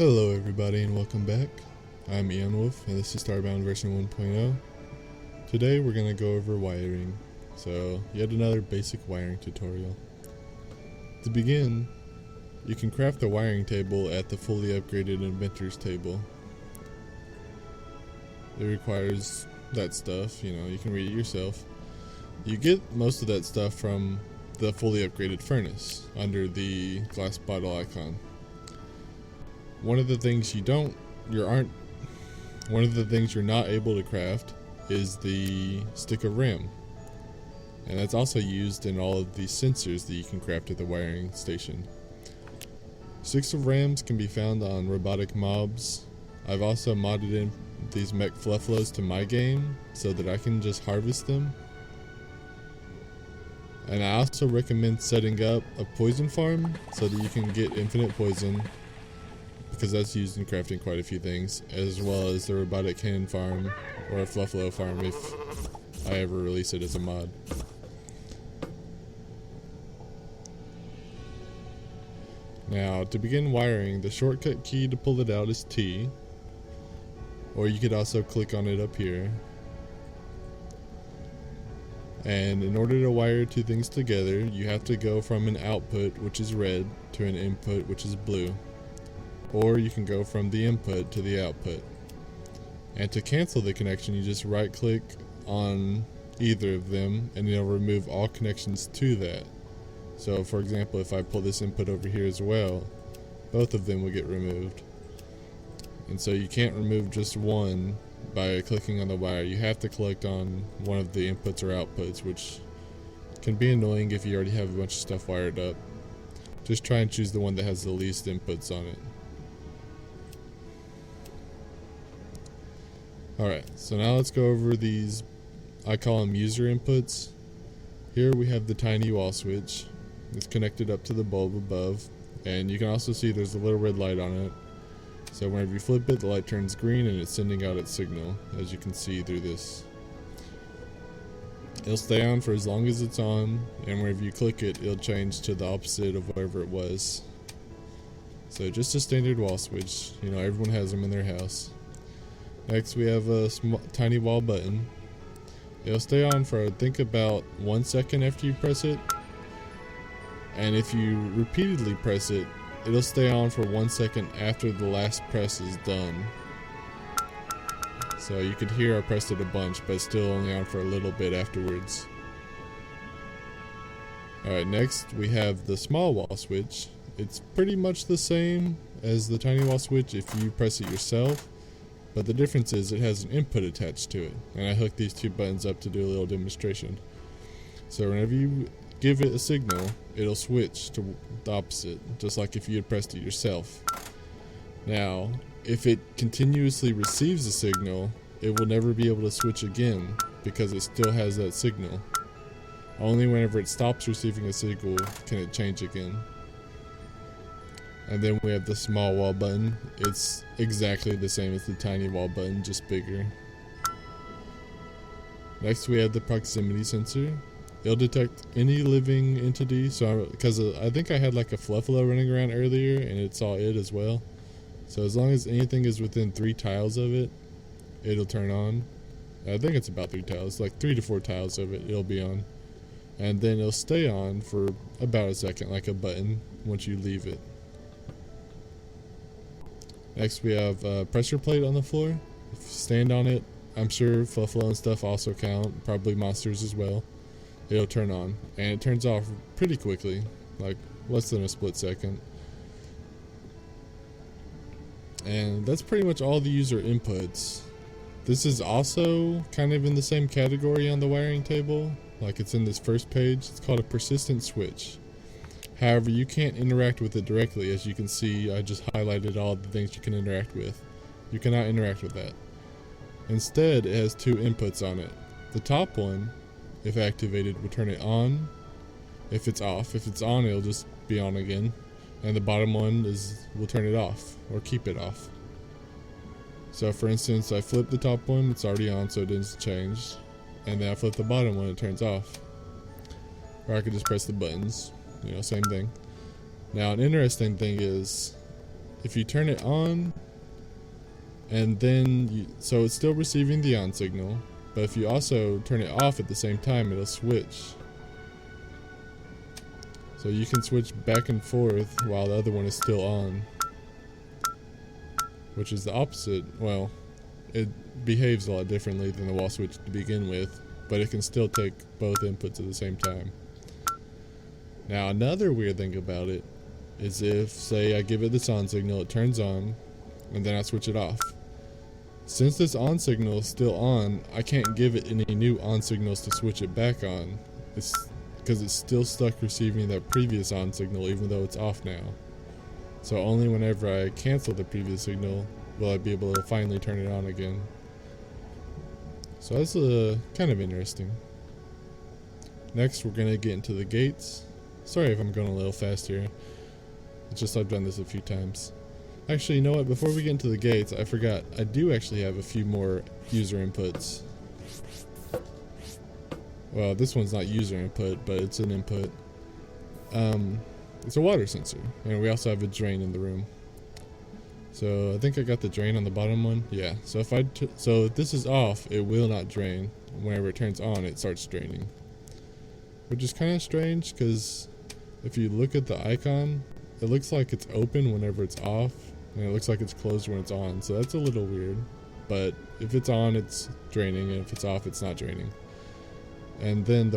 Hello everybody and welcome back. I'm Ian Wolf and this is Starbound version 1.0. Today we're going to go over wiring. So yet another basic wiring tutorial. To begin, you can craft the wiring table at the fully upgraded inventors table. It requires that stuff, you can read it yourself. You get most of that stuff from the fully upgraded furnace under the glass bottle icon. One of the things you're not able to craft is the stick of RAM. And that's also used in all of the sensors that you can craft at the wiring station. Sticks of RAMs can be found on robotic mobs. I've also modded in these mech flufflos to my game so that I can just harvest them. And I also recommend setting up a poison farm so that you can get infinite poison, because that's used in crafting quite a few things, as well as the robotic cannon farm or a flufflo farm if I ever release it as a mod. Now, to begin wiring, the shortcut key to pull it out is T, or you could also click on it up here. And in order to wire two things together, you have to go from an output, which is red, to an input, which is blue. Or you can go from the input to the output. And to cancel the connection, you just right click on either of them and it'll remove all connections to that. So for example, if I pull this input over here as well, both of them will get removed. And so you can't remove just one by clicking on the wire. You have to click on one of the inputs or outputs, which can be annoying if you already have a bunch of stuff wired up. Just try and choose the one that has the least inputs on it. Alright, so now let's go over these, I call them user inputs. Here we have the tiny wall switch. It's connected up to the bulb above, and you can also see there's a little red light on it. So whenever you flip it, the light turns green and it's sending out its signal, as you can see through this. It'll stay on for as long as it's on, and whenever you click it, it'll change to the opposite of whatever it was. So just a standard wall switch, everyone has them in their house. Next we have a tiny wall button. It'll stay on for I think about 1 second after you press it. And if you repeatedly press it, it'll stay on for 1 second after the last press is done. So you could hear I pressed it a bunch, but it's still only on for a little bit afterwards. Alright, next we have the small wall switch. It's pretty much the same as the tiny wall switch if you press it yourself. But the difference is it has an input attached to it, and I hooked these two buttons up to do a little demonstration. So whenever you give it a signal, it'll switch to the opposite, just like if you had pressed it yourself. Now, if it continuously receives a signal, it will never be able to switch again, because it still has that signal. Only whenever it stops receiving a signal can it change again. And then we have the small wall button. It's exactly the same as the tiny wall button, just bigger. Next we have the proximity sensor. It'll detect any living entity, because I think I had like a fluffalo running around earlier and it saw it as well. So as long as anything is within 3 tiles of it, it'll turn on. I think it's about 3 tiles, like 3 to 4 tiles of it, it'll be on. And then it'll stay on for about a second, like a button, once you leave it. Next we have a pressure plate on the floor. If you stand on it, I'm sure fluffalo and stuff also count, probably monsters as well. It'll turn on, and it turns off pretty quickly, like less than a split second. And that's pretty much all the user inputs. This is also kind of in the same category on the wiring table, like it's in this first page. It's called a persistent switch. However, you can't interact with it directly. As you can see, I just highlighted all the things you can interact with. You cannot interact with that. Instead, it has 2 inputs on it. The top one, if activated, will turn it on. If it's off. If it's on, it'll just be on again. And the bottom one will turn it off, or keep it off. So for instance, I flip the top one, it's already on, so it didn't change. And then I flip the bottom one, it turns off. Or I could just press the buttons. Same thing. Now, an interesting thing is if you turn it on, and then so it's still receiving the on signal, but if you also turn it off at the same time, it'll switch. So you can switch back and forth while the other one is still on, which is the opposite. Well, it behaves a lot differently than the wall switch to begin with, but it can still take both inputs at the same time. Now another weird thing about it is if, say, I give it this on signal, it turns on, and then I switch it off. Since this on signal is still on, I can't give it any new on signals to switch it back on. It's because it's still stuck receiving that previous on signal even though it's off now. So only whenever I cancel the previous signal will I be able to finally turn it on again. So that's kind of interesting. Next we're going to get into the gates. Sorry if I'm going a little fast here. It's just I've done this a few times. Actually, you know what? Before we get into the gates, I forgot. I do actually have a few more user inputs. Well, this one's not user input, but it's an input. It's a water sensor, and we also have a drain in the room. So I think I got the drain on the bottom one. Yeah. So if this is off, it will not drain. Whenever it turns on, it starts draining, which is kind of strange because if you look at the icon, it looks like it's open whenever it's off, and it looks like it's closed when it's on. So that's a little weird. But if it's on, it's draining, and if it's off, it's not draining. And then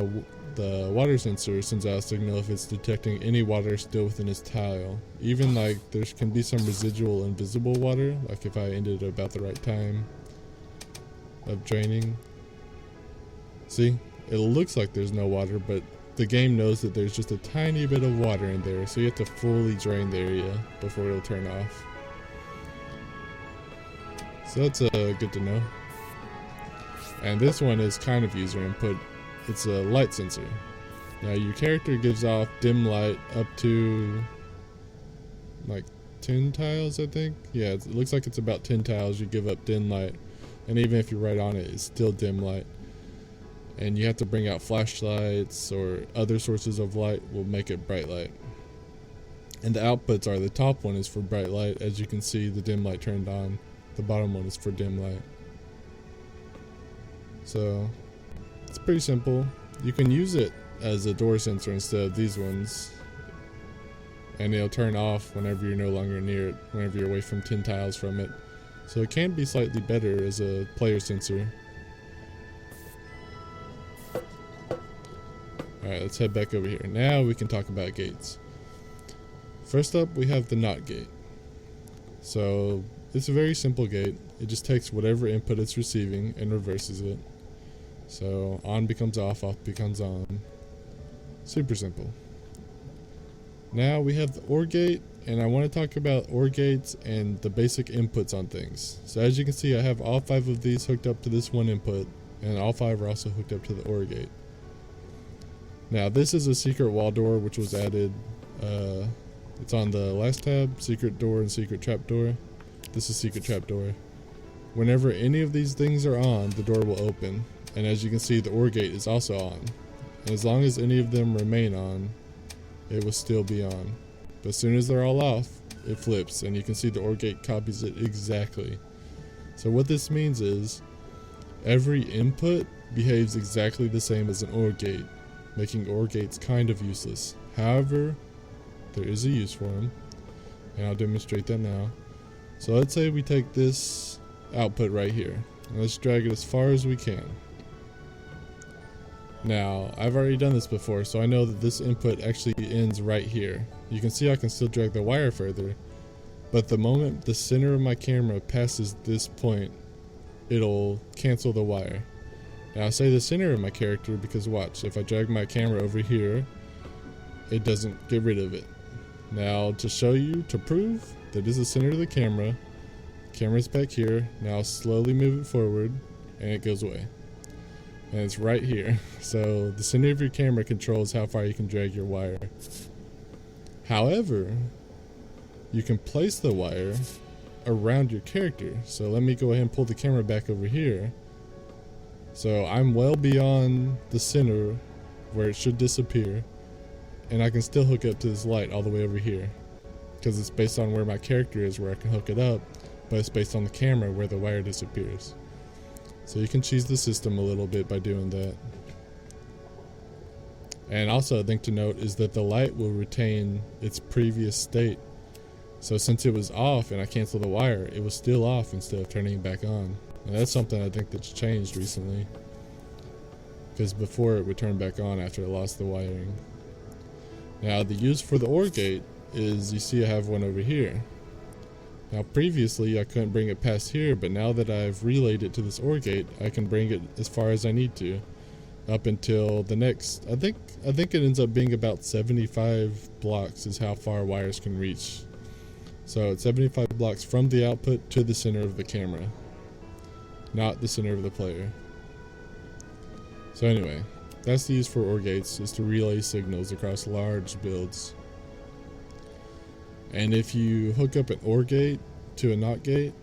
the water sensor sends out a signal if it's detecting any water still within its tile. Even like there can be some residual invisible water, like if I ended about the right time of draining. See, it looks like there's no water, but the game knows that there's just a tiny bit of water in there, so you have to fully drain the area before it'll turn off. So that's good to know. And this one is kind of user input. It's a light sensor. Now your character gives off dim light up to like 10 tiles, I think. Yeah, it looks like it's about 10 tiles you give up dim light, and even if you're right on it, it's still dim light. And you have to bring out flashlights or other sources of light will make it bright light. And the outputs are, the top one is for bright light, as you can see the dim light turned on. The bottom one is for dim light. So it's pretty simple. You can use it as a door sensor instead of these ones, and it'll turn off whenever you're no longer near it, whenever you're away from 10 tiles from it. So it can be slightly better as a player sensor. Alright, let's head back over here. Now we can talk about gates. First up, we have the NOT gate. So it's a very simple gate. It just takes whatever input it's receiving and reverses it. So on becomes off, off becomes on. Super simple. Now we have the OR gate, and I want to talk about OR gates and the basic inputs on things. So as you can see, I have all 5 of these hooked up to this one input, and all 5 are also hooked up to the OR gate. Now this is a secret wall door which was added. It's on the last tab, secret door and secret trap door. This is secret trap door. Whenever any of these things are on, the door will open. And as you can see, the OR gate is also on. And as long as any of them remain on, it will still be on. But as soon as they're all off, it flips, and you can see the OR gate copies it exactly. So what this means is, every input behaves exactly the same as an OR gate, making OR gates kind of useless. However, there is a use for them, and I'll demonstrate that now. So let's say we take this output right here, and let's drag it as far as we can. Now, I've already done this before, so I know that this input actually ends right here. You can see I can still drag the wire further, but the moment the center of my camera passes this point, it'll cancel the wire. Now I say the center of my character because watch, if I drag my camera over here, it doesn't get rid of it. Now to show you, to prove that this is the center of the camera's back here. Now I'll slowly move it forward, and it goes away. And it's right here. So the center of your camera controls how far you can drag your wire. However, you can place the wire around your character. So let me go ahead and pull the camera back over here. So I'm well beyond the center where it should disappear, and I can still hook up to this light all the way over here. because it's based on where my character is, where I can hook it up, but it's based on the camera where the wire disappears. So you can cheese the system a little bit by doing that. And also a thing to note is that the light will retain its previous state. So since it was off and I canceled the wire, it was still off instead of turning it back on. And that's something I think that's changed recently, because before it would turn back on after it lost the wiring. Now the use for the OR gate is, you see I have one over here. Now previously I couldn't bring it past here, but now that I've relayed it to this OR gate, I can bring it as far as I need to, up until the next, I think it ends up being about 75 blocks is how far wires can reach. So it's 75 blocks from the output to the center of the camera, not the center of the player. So anyway, that's the use for OR gates, is to relay signals across large builds. And if you hook up an OR gate to a NOT gate,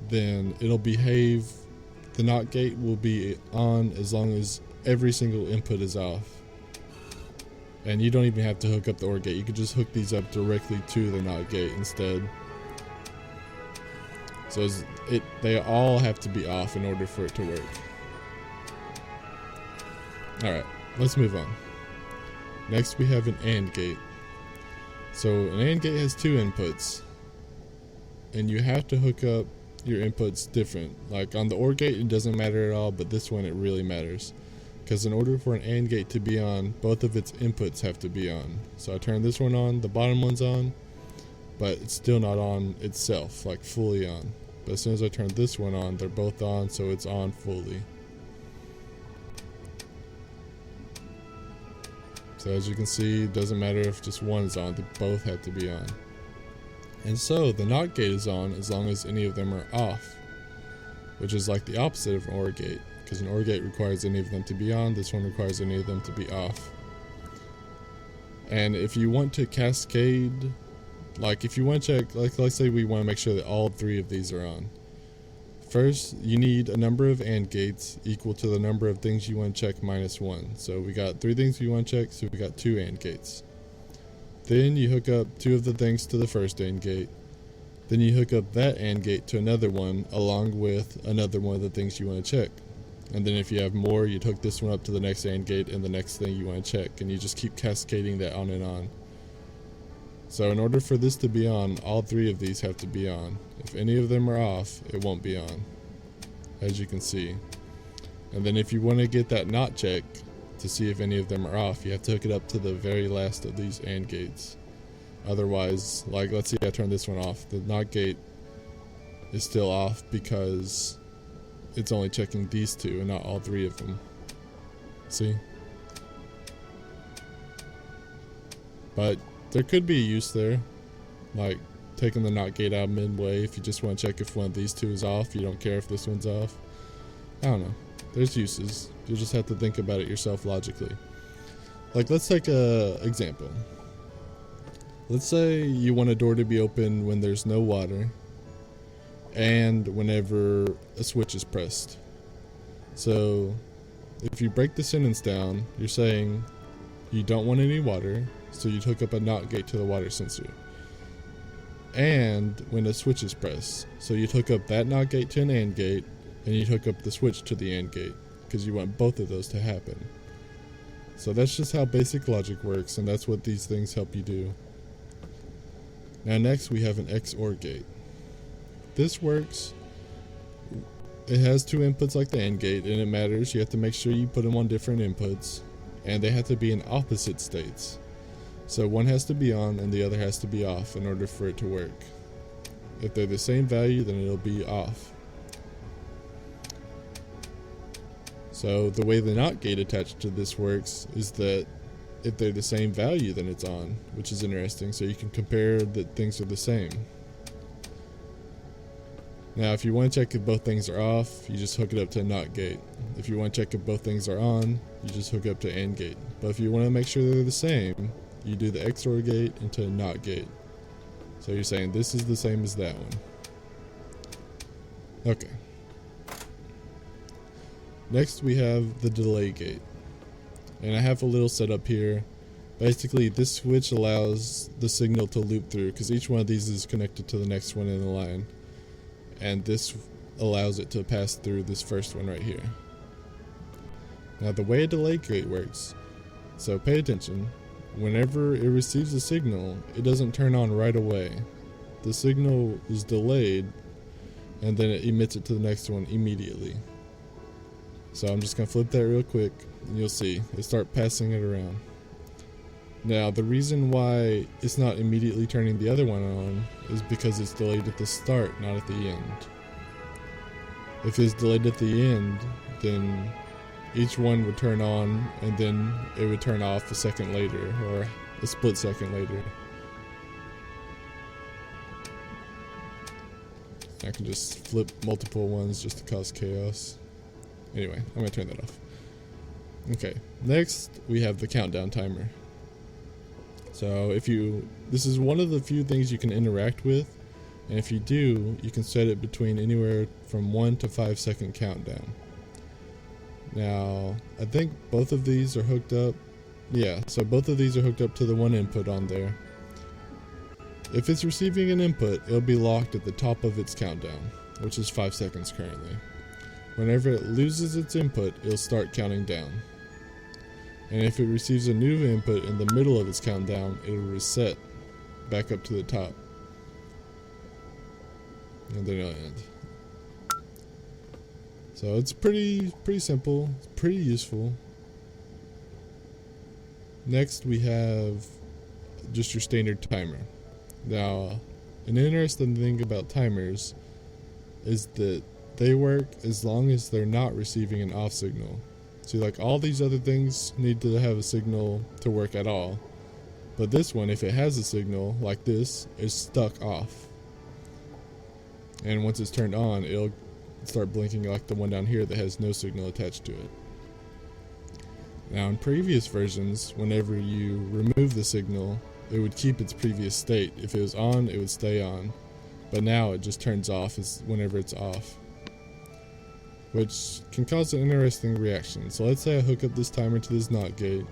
then it'll behave, the NOT gate will be on as long as every single input is off. And you don't even have to hook up the OR gate, you could just hook these up directly to the NOT gate instead. So they all have to be off in order for it to work. Alright, let's move on. Next we have an AND gate. So an AND gate has two inputs, and you have to hook up your inputs different. Like on the OR gate it doesn't matter at all, but this one it really matters. Because in order for an AND gate to be on, both of its inputs have to be on. So I turn this one on, the bottom one's on, but it's still not on itself, like fully on. But as soon as I turn this one on, they're both on, so it's on fully. So as you can see, it doesn't matter if just one is on, they both have to be on. And so the NOT gate is on as long as any of them are off, which is like the opposite of an OR gate, because an OR gate requires any of them to be on, this one requires any of them to be off. And if you want to cascade, like if you want to check, like let's say we want to make sure that all three of these are on. First, you need a number of AND gates equal to the number of things you want to check minus 1. So we got 3 things we want to check, so we got 2 AND gates. Then you hook up 2 of the things to the first AND gate. Then you hook up that AND gate to another one along with another one of the things you want to check. And then if you have more, you'd hook this one up to the next AND gate and the next thing you want to check. And you just keep cascading that on and on. So in order for this to be on, all 3 of these have to be on. If any of them are off, it won't be on, as you can see. And then if you want to get that NOT check to see if any of them are off, you have to hook it up to the very last of these AND gates. Otherwise, like let's see I turn this one off, the NOT gate is still off because it's only checking these 2 and not all 3 of them. See? But there could be a use there, like taking the NOT gate out midway if you just want to check if one of these 2 is off, you don't care if this one's off. I don't know, there's uses, you'll just have to think about it yourself logically. Like let's take a example. Let's say you want a door to be open when there's no water and whenever a switch is pressed. So if you break the sentence down, you're saying you don't want any water, so you'd hook up a NOT gate to the water sensor. And when a switch is pressed, so you'd hook up that NOT gate to an AND gate, and you'd hook up the switch to the AND gate, because you want both of those to happen. So that's just how basic logic works, and that's what these things help you do. Now next we have an XOR gate. This works, it has 2 inputs like the AND gate, and it matters, you have to make sure you put them on different inputs, and they have to be in opposite states. So one has to be on and the other has to be off in order for it to work. If they're the same value, then it'll be off. So the way the NOT gate attached to this works is that if they're the same value, then it's on, which is interesting, so you can compare that things are the same. Now if you want to check if both things are off, you just hook it up to a NOT gate. If you want to check if both things are on, you just hook up to AND gate. But if you want to make sure they're the same, you do the XOR gate into a NOT gate. So you're saying this is the same as that one. Okay. Next we have the delay gate. And I have a little setup here. Basically, this switch allows the signal to loop through because each one of these is connected to the next one in the line. And this allows it to pass through this first one right here. Now the way a delay gate works, so pay attention, whenever it receives a signal, it doesn't turn on right away. The signal is delayed and then it emits it to the next one immediately. So I'm just going to flip that real quick and you'll see it start passing it around. Now the reason why it's not immediately turning the other one on is because it's delayed at the start, not at the end. If it's delayed at the end, then each one would turn on and then it would turn off a second later or a split second later. I can just flip multiple ones just to cause chaos. Anyway, I'm going to turn that off. Okay, next we have the countdown timer. So this is one of the few things you can interact with, and if you do, you can set it between anywhere from 1 to 5 second countdown. Now, I think both of these are hooked up. Yeah, so both of these are hooked up to the one input on there. If it's receiving an input, it'll be locked at the top of its countdown, which is 5 seconds currently. Whenever it loses its input, it'll start counting down. And if it receives a new input in the middle of its countdown, it'll reset back up to the top. And then it'll end. So it's pretty simple, it's pretty useful. Next we have just your standard timer. Now, an interesting thing about timers is that they work as long as they're not receiving an off signal. See, like all these other things need to have a signal to work at all. But this one, if it has a signal like this, is stuck off. And once it's turned on, it'll start blinking like the one down here that has no signal attached to it. Now in previous versions, whenever you remove the signal, it would keep its previous state. If it was on, it would stay on. But now it just turns off whenever it's off, which can cause an interesting reaction. So let's say I hook up this timer to this NOT gate,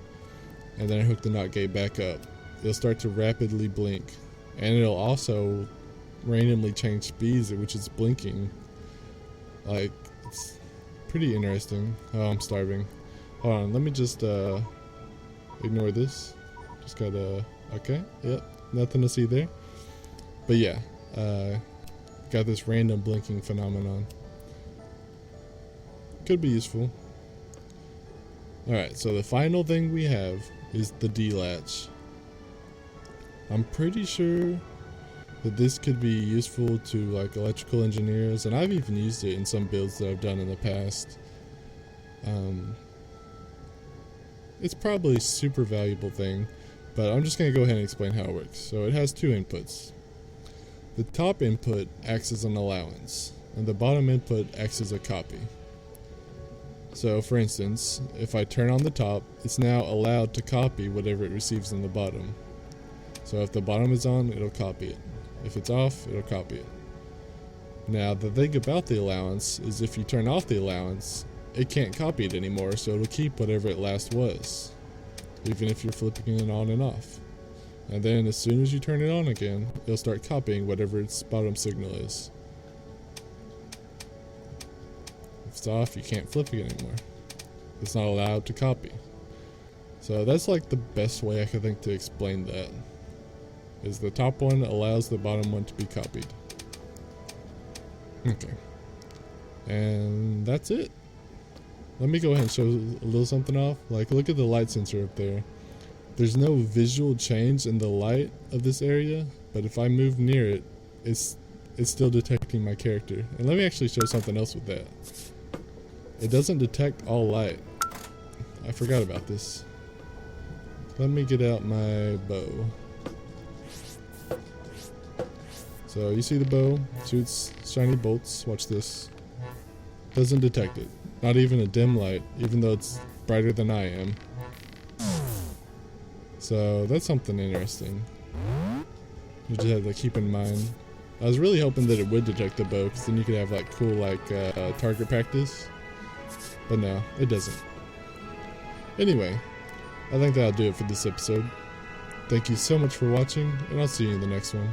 and then I hook the NOT gate back up. It'll start to rapidly blink, and it'll also randomly change speeds at which it's blinking. Like, it's pretty interesting. Oh, I'm starving. Hold on, let me just ignore this. Just gotta, okay, yep, nothing to see there. But yeah, got this random blinking phenomenon. Could be useful. Alright, so the final thing we have is the D-latch. I'm pretty sure that this could be useful to like electrical engineers, and I've even used it in some builds that I've done in the past. It's probably a super valuable thing, but I'm just going to go ahead and explain how it works. So it has two inputs. The top input acts as an allowance, and the bottom input acts as a copy. So for instance, if I turn on the top, it's now allowed to copy whatever it receives in the bottom. So if the bottom is on, it'll copy it. If it's off, it'll copy it. Now the thing about the allowance is if you turn off the allowance, it can't copy it anymore, so it'll keep whatever it last was, even if you're flipping it on and off. And then as soon as you turn it on again, it'll start copying whatever its bottom signal is. If it's off, you can't flip it anymore. It's not allowed to copy. So that's like the best way I could think to explain that, is the top one allows the bottom one to be copied. Okay. And that's it. Let me go ahead and show a little something off. Like, look at the light sensor up there. There's no visual change in the light of this area, but if I move near it, it's still detecting my character. And let me actually show something else with that. It doesn't detect all light. I forgot about this. Let me get out my bow. So you see the bow, shoots shiny bolts. Watch this. Doesn't detect it. Not even a dim light, even though it's brighter than I am. So that's something interesting. You just have to keep in mind. I was really hoping that it would detect the bow, because then you could have like cool target practice. But no, it doesn't. Anyway, I think that'll do it for this episode. Thank you so much for watching, and I'll see you in the next one.